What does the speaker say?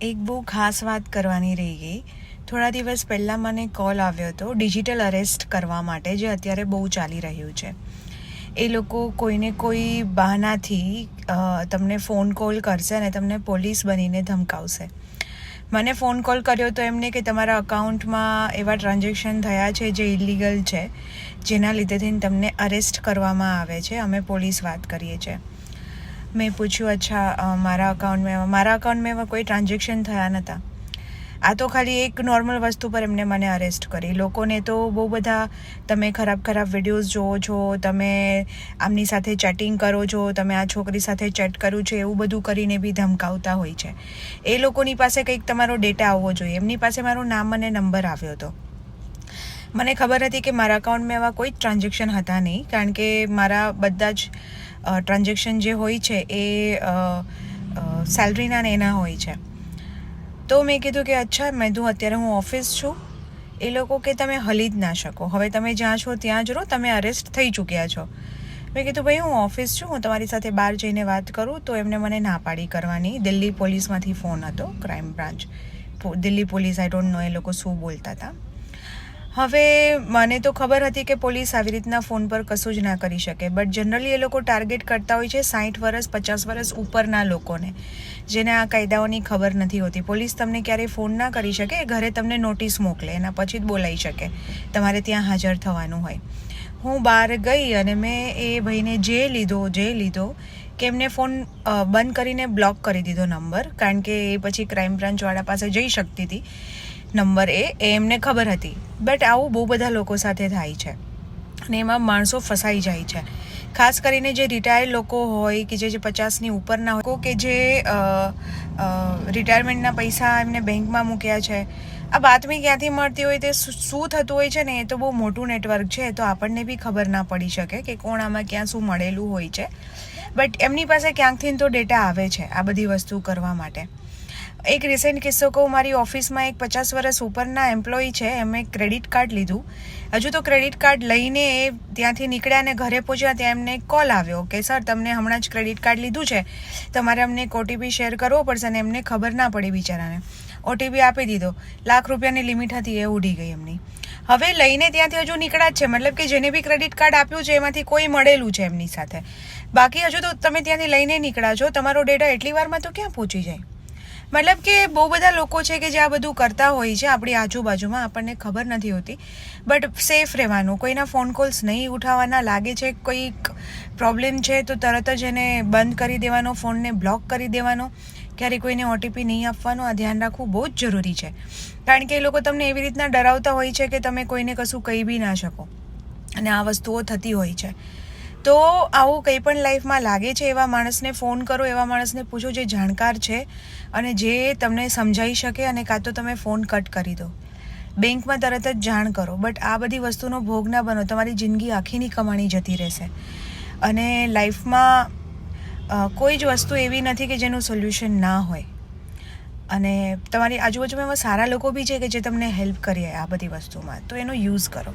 એક બહુ ખાસ વાત કરવાની રહી ગઈ. થોડા દિવસ પહેલાં મને કોલ આવ્યો હતો ડિજિટલ અરેસ્ટ કરવા માટે, જે અત્યારે બહુ ચાલી રહ્યું છે. એ લોકો કોઈને કોઈ બહાનાથી તમને ફોન કોલ કરશે અને તમને પોલીસ બનીને ધમકાવશે. મને ફોન કોલ કર્યો તો એમને કે તમારા અકાઉન્ટમાં એવા ટ્રાન્ઝેક્શન થયા છે જે ઇલીગલ છે, જેના લીધે થઈને તમને અરેસ્ટ કરવામાં આવે છે, અમે પોલીસ વાત કરીએ છીએ. મેં પૂછ્યું, અચ્છા, મારા અકાઉન્ટમાં એવા કોઈ ટ્રાન્ઝેક્શન થયા નહોતા. આ તો ખાલી એક નોર્મલ વસ્તુ પર એમને મને અરેસ્ટ કરી. લોકોને તો બહુ બધા, તમે ખરાબ વિડીયોઝ જોવો છો, તમે આમની સાથે ચેટિંગ કરો છો, તમે આ છોકરી સાથે ચેટ કર્યું છે, એવું બધું કરીને બી ધમકાવતા હોય છે. એ લોકોની પાસે કંઈક તમારો ડેટા આવવો જોઈએ. એમની પાસે મારું નામ અને નંબર આવ્યો હતો. મને ખબર હતી કે મારા અકાઉન્ટમાં એવા કોઈ જ ટ્રાન્ઝેક્શન હતા નહીં, કારણ કે મારા બધા જ ટ્રાન્ઝેક્શન જે હોય છે એ સેલરીના ને એના હોય છે. તો મેં કીધું કે અચ્છા, અત્યારે હું ઓફિસ છું. એ લોકો કે તમે હલી જ ના શકો, હવે તમે જ્યાં છો ત્યાં જ રહો, તમે અરેસ્ટ થઈ ચૂક્યા છો. મેં કીધું ભાઈ, હું ઓફિસ છું, હું તમારી સાથે બહાર જઈને વાત કરું. તો એમને મને ના પાડી કરવાની. દિલ્હી પોલીસમાંથી ફોન હતો, crime branch, Delhi police. I don't know એ લોકો શું બોલતા હતા. હવે મને તો ખબર હતી કે પોલીસ આવી રીતના ફોન પર કશું જ ના કરી શકે, બટ જનરલી એ લોકો ટાર્ગેટ કરતા હોય છે 60 વર્ષ 50 વર્ષ ઉપરના લોકોને, જેને આ કાયદાઓની ખબર નથી હોતી. પોલીસ તમને ક્યારેય ફોન ના કરી શકે, ઘરે તમને નોટિસ મોકલે, એના પછી જ બોલાવી શકે, તમારે ત્યાં હાજર થવાનું હોય. હું બહાર ગઈ અને મેં એ ભાઈને જે લીધો કે એમને ફોન બંધ કરીને બ્લોક કરી દીધો નંબર, કારણ કે એ પછી ક્રાઇમ બ્રાન્ચવાળા પાસે જઈ શકતી હતી. નંબર એ એમને ખબર હતી. બટ આવું બહુ બધા લોકો સાથે થાય છે અને એમાં માણસો ફસાઈ જાય છે. ખાસ કરીને જે રિટાયર્ડ લોકો હોય, કે જે 50ની ઉપરના હોય, કે જે રિટાયરમેન્ટના પૈસા એમને બેંકમાં મૂક્યા છે. આ બાતમી ક્યાંથી મળતી હોય, તે શું થતું હોય છે ને, એ તો બહુ મોટું નેટવર્ક છે, તો આપણને બી ખબર ના પડી શકે કે કોણ આમાં ક્યાં શું મળેલું હોય છે. બટ એમની પાસે ક્યાંકથી તો ડેટા આવે છે આ બધી વસ્તુ કરવા માટે. એક રિસેન્ટ કિસ્સો કહું, મારી ઓફિસમાં એક 50 વર્ષ ઉપરના એમ્પ્લોયી છે, એમણે ક્રેડિટ કાર્ડ લીધું. હજુ તો ક્રેડિટ કાર્ડ લઈને એ ત્યાંથી નીકળ્યા અને ઘરે પહોંચ્યા ત્યાં એમને કોલ આવ્યો કે સર, તમને હમણાં જ ક્રેડિટ કાર્ડ લીધું છે, તમારે અમને એક ઓટીપી શેર કરવો પડશે. અને એમને ખબર ના પડી બિચારાને. ઓટીપી આપી દીધો. ₹1,00,000ની લિમિટ હતી, એ ઉડી ગઈ એમની. હવે લઈને ત્યાંથી હજુ નીકળ્યા જ છે, મતલબ કે જેને બી ક્રેડિટ કાર્ડ આપ્યું છે એમાંથી કોઈ મળેલું છે એમની સાથે. બાકી હજુ તો તમે ત્યાંથી લઈને નીકળ્યા છો, તમારો ડેટા એટલી વારમાં તો ક્યાં પહોંચી જાય? મતલબ કે બહુ બધા લોકો છે કે જે આ બધું કરતા હોય છે આપણી આજુબાજુમાં, આપણને ખબર નથી હોતી. બટ સેફ રહેવાનું, કોઈના ફોન કોલ્સ નહીં ઉઠાવવાના. લાગે છે કોઈક પ્રોબ્લેમ છે તો તરત જ એને બંધ કરી દેવાનો, ફોનને બ્લોક કરી દેવાનો. ક્યારેય કોઈને ઓટીપી નહીં આપવાનો. આ ધ્યાન રાખવું બહુ જ જરૂરી છે, કારણ કે એ લોકો તમને એવી રીતના ડરાવતા હોય છે કે તમે કોઈને કશું કહી બી ના શકો, અને આ વસ્તુઓ થતી હોય છે. તો આવું કંઈ પણ લાઈફમાં લાગે છે, એવા માણસને ફોન કરો, એવા માણસને પૂછો જે જાણકાર છે અને જે તમને સમજાવી શકે, અને કાં તો તમે ફોન કટ કરી દો. બેંકમાં તરત જ જાણ કરો. બટ આ બધી વસ્તુનો ભોગ ના બનો. તમારી જિંદગી આખીની કમાણી જતી રહેશે. અને લાઈફમાં કોઈ જ વસ્તુ એવી નથી કે જેનું સોલ્યુશન ના હોય. અને તમારી આજુબાજુમાં એવા સારા લોકો બી છે કે જે તમને હેલ્પ કરે આ બધી વસ્તુમાં, તો એનો યુઝ કરો.